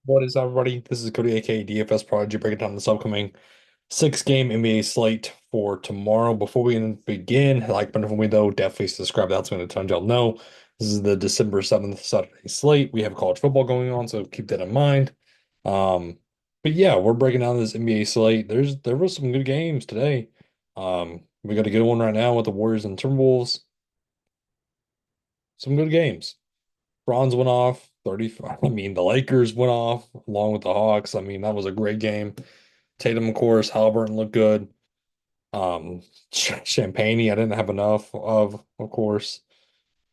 What is up, everybody? This is Cody, aka DFS Prodigy, breaking down this upcoming six-game NBA slate for tomorrow. Before we begin, like before we though, definitely subscribe. That's going to tell y'all know. This is the December 7th Saturday slate. We have college football going on, so keep that in mind. Um, but yeah, we're breaking down this NBA slate. There was some good games today. We got a good one right now with the Warriors and Timberwolves. Some good games. Bronze went off 35. I mean, the Lakers went off along with the Hawks. I mean, that was a great game. Tatum, of course, Halliburton looked good. Champagne, I didn't have enough of course.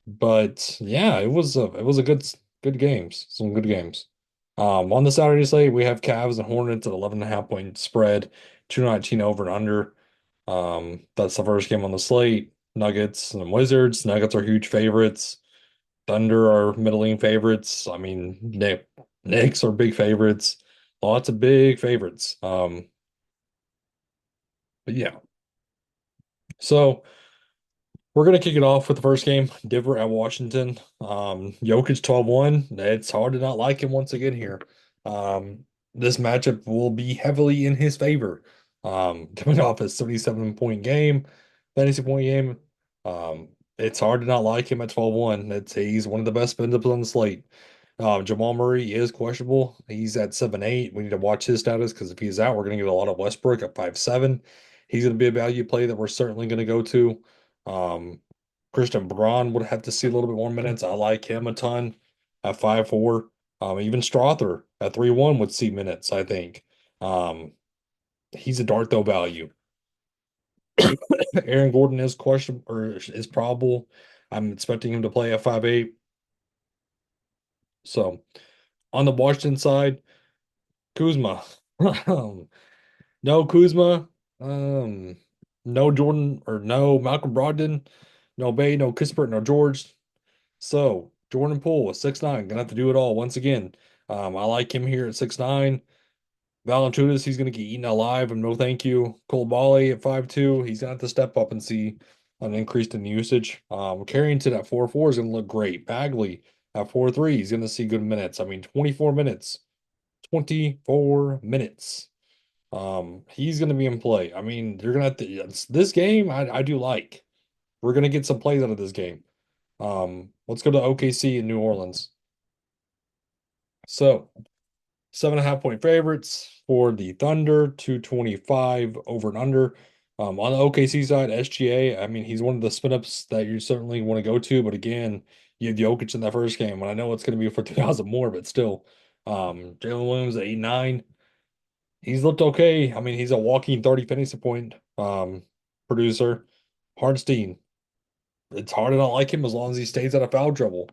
But yeah, it was a good games. Some good games. On the Saturday slate, we have Cavs and Hornets at 11.5 point spread, 219 over and under. That's the first game on the slate. Nuggets and Wizards. Nuggets are huge favorites. Thunder are middling favorites. I mean, Knicks are big favorites. Lots of big favorites. But yeah. So we're gonna kick it off with the first game. Denver at Washington. Jokic 12-1. It's hard to not like him once again here. This matchup will be heavily in his favor. Coming off a 77-point game, fantasy point game. It's hard to not like him at 12-1. He's one of the best spin ups on the slate. Jamal Murray is questionable. He's at 7-8. We need to watch his status because if he's out, we're going to get a lot of Westbrook at 5-7. He's going to be a value play that we're certainly going to go to. Um, Christian Braun would have to see a little bit more minutes. I like him a ton at 5-4. Even Strother at 3-1 would see minutes, I think. Um, he's a dart though value. Aaron Gordon is question or is probable. I'm expecting him to play at 5-8. So on the Washington side, Kuzma. No Kuzma. Um, no Jordan or no Malcolm Brogdon. No Bay, no Kispert, no George. So Jordan Poole is 6'9", gonna have to do it all once again. I like him here at 6'9". Valanciunas, he's gonna get eaten alive, and no thank you. Cole Bally at 5'2", he's gonna have to step up and see an increase in usage. Carrington at 4'4" is gonna look great. Bagley at 4'3", he's gonna see good minutes. I mean, 24 minutes. 24 minutes. He's gonna be in play. I mean, you're gonna have to this game I do like. We're gonna get some plays out of this game. Let's go to OKC in New Orleans. So 7.5 point favorites for the Thunder, 225 over and under. On the OKC side, SGA, I mean, he's one of the spin ups that you certainly want to go to. But again, you have Jokic in that first game, and I know it's going to be for 2,000 more, but still, Jalen Williams at 8-9. He's looked okay. I mean, he's a walking 30 fantasy point producer. Hardenstein, it's hard to not like him as long as he stays out of foul trouble.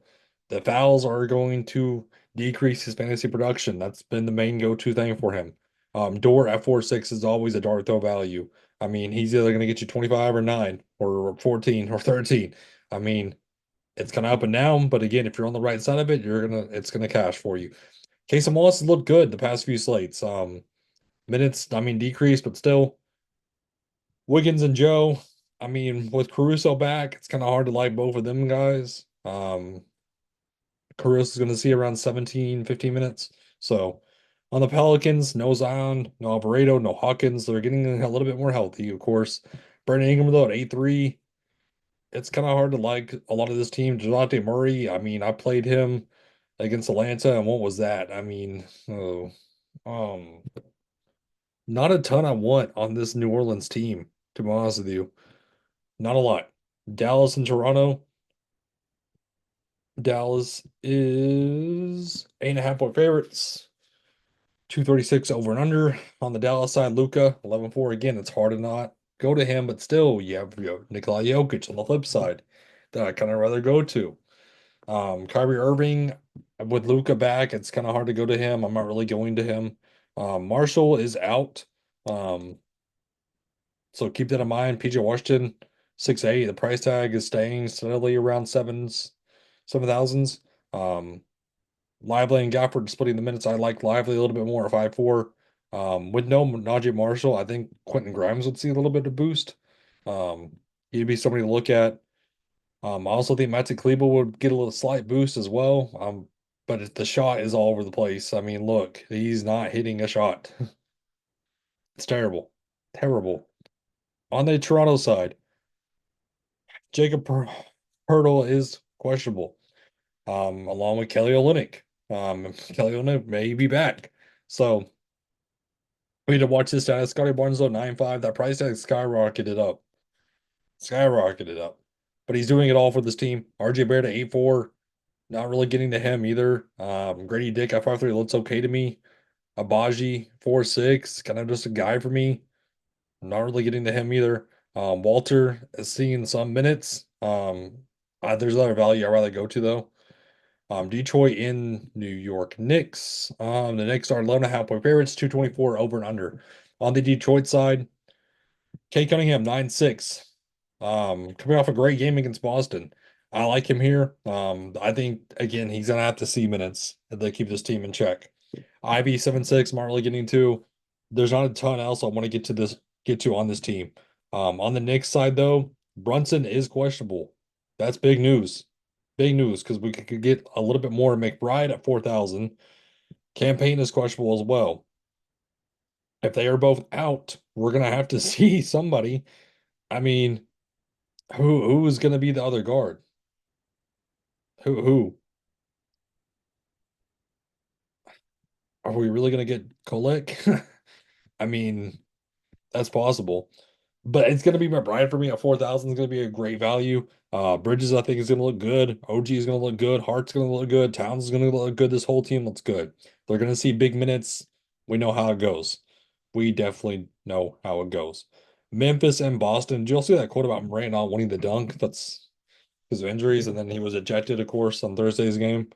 The fouls are going to decrease his fantasy production. That's been the main go-to thing for him. Dort at 4.6 is always a dart throw value. I mean, he's either going to get you 25 or 9 or 14 or 13. I mean, it's kind of up and down, but again, if you're on the right side of it, it's gonna cash for you. Casey Moss has looked good the past few slates. Minutes, I mean, decreased, but still. Wiggins and Joe, I mean, with Caruso back, it's kind of hard to like both of them guys. Caruso's going to see around 17, 15 minutes. So on the Pelicans, no Zion, no Alvarado, no Hawkins. They're getting a little bit more healthy, of course. Brandon Ingram, though, at 8-3. It's kind of hard to like a lot of this team. DeJounte Murray, I mean, I played him against Atlanta, and what was that? I mean, oh, um, not a ton I want on this New Orleans team, to be honest with you. Not a lot. Dallas and Toronto. Dallas is 8.5 point favorites. 236 over and under. On the Dallas side, Luca, 11-4. Again, it's hard to not go to him, but still, you have Nikola Jokic on the flip side that I kind of rather go to. Kyrie Irving, with Luca back, it's kind of hard to go to him. I'm not really going to him. Marshall is out. Um, So keep that in mind. PJ Washington, 6'8". The price tag is staying steadily around seven thousands. Um, Lively and Gafford splitting the minutes. I like Lively a little bit more, 5-4. With no Najee Marshall, I think Quentin Grimes would see a little bit of boost. Um, he'd be somebody to look at. I also think Matty Kleber would get a little slight boost as well. the shot is all over the place. I mean, look, he's not hitting a shot. It's terrible. Terrible. On the Toronto side, Jacob Hurdle is questionable, along with Kelly Olynyk. Kelly Olynyk may be back. So we need to watch this status. Scotty Barnes, though, 9.5. That price tag skyrocketed up. Skyrocketed up. But he's doing it all for this team. RJ Barrett at 8.4. Not really getting to him either. Grady Dick at 5.3 looks okay to me. Abaji 4.6, kind of just a guy for me. I'm not really getting to him either. Walter is seeing some minutes. There's other value I'd rather go to though. Detroit in New York Knicks. The Knicks are 11.5 point favorites, 224 over and under. On the Detroit side, Kate Cunningham 9.6. Coming off a great game against Boston. I like him here. I think again he's gonna have to see minutes if they keep this team in check. Ivy 7.6, I'm not really getting to. There's not a ton else I want to get to on this team. On the Knicks side though, Brunson is questionable. That's big news. Big news because we could get a little bit more. McBride at 4,000. Campaign is questionable as well. If they are both out, we're gonna have to see somebody. I mean, who is gonna be the other guard? Who? Are we really gonna get Kolek? I mean, that's possible. But it's going to be McBride for me at 4,000 is going to be a great value. Bridges, I think, is going to look good. OG is going to look good. Hart's going to look good. Towns is going to look good. This whole team looks good. They're going to see big minutes. We know how it goes. We definitely know how it goes. Memphis and Boston. Did you all see that quote about Morant not winning the dunk? That's because of injuries, and then he was ejected, of course, on Thursday's game.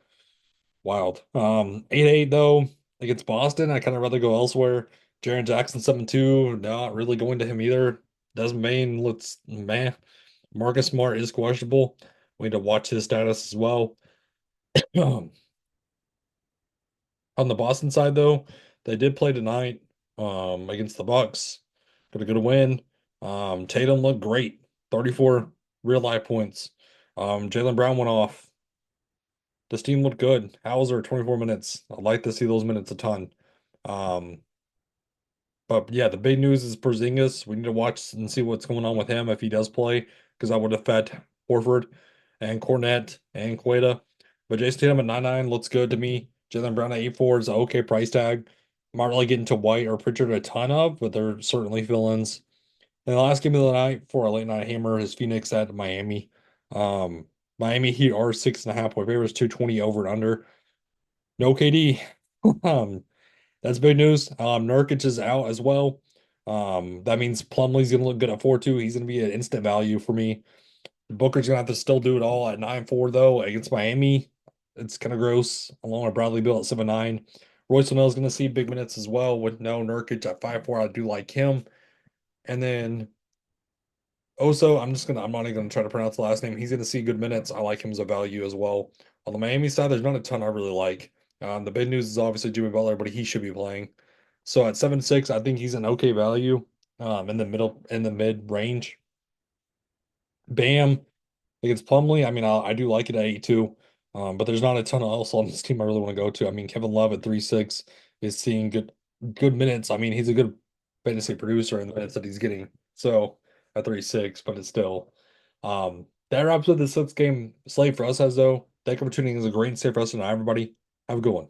Wild. 8-8 though against Boston. I kind of rather go elsewhere. Jaren Jackson 7-2. Not really going to him either. Desmond Main looks man. Marcus Smart is questionable. We need to watch his status as well. On the Boston side though, they did play tonight against the Bucks. Got a good win. Tatum looked great. 34 real life points. Jaylen Brown went off. This team looked good. Hauser 24 minutes. I'd like to see those minutes a ton. Um, but yeah, the big news is Porzingis. We need to watch and see what's going on with him if he does play, because I would have fed Horford and Cornette and Queta. But Jason Tatum at 9.9 looks good to me. Jaylen Brown at 8.4 is an okay price tag. I'm not really getting to White or Pritchard a ton of, but they're certainly fill-ins. And the last game of the night for a late night hammer is Phoenix at Miami. Miami Heat are 6.5 point favorites, 220 over and under. No KD. Um, that's big news. Nurkic is out as well. That means Plumlee's gonna look good at 4-2. He's gonna be an instant value for me. Booker's gonna have to still do it all at 9.4 though against Miami. It's kind of gross, along with Bradley Beal at 7.9. Royce O'Neal's gonna see big minutes as well with no Nurkic at 5.4. I do like him. And then Oso, I'm not even gonna try to pronounce the last name. He's gonna see good minutes. I like him as a value as well. On the Miami side, there's not a ton I really like. The big news is obviously Jimmy Butler, but he should be playing. So at 7.6, I think he's an okay value. In the mid range. Bam against Plumlee. I mean, I do like it at 8.2. But there's not a ton else on this team I really want to go to. I mean, Kevin Love at 3.6 is seeing good minutes. I mean, he's a good fantasy producer in the minutes that he's getting. So at 3.6, but it's still that wraps up the 6 game slate for us as though. Thank you for tuning in. It's a great stay for us and everybody. Have a good one.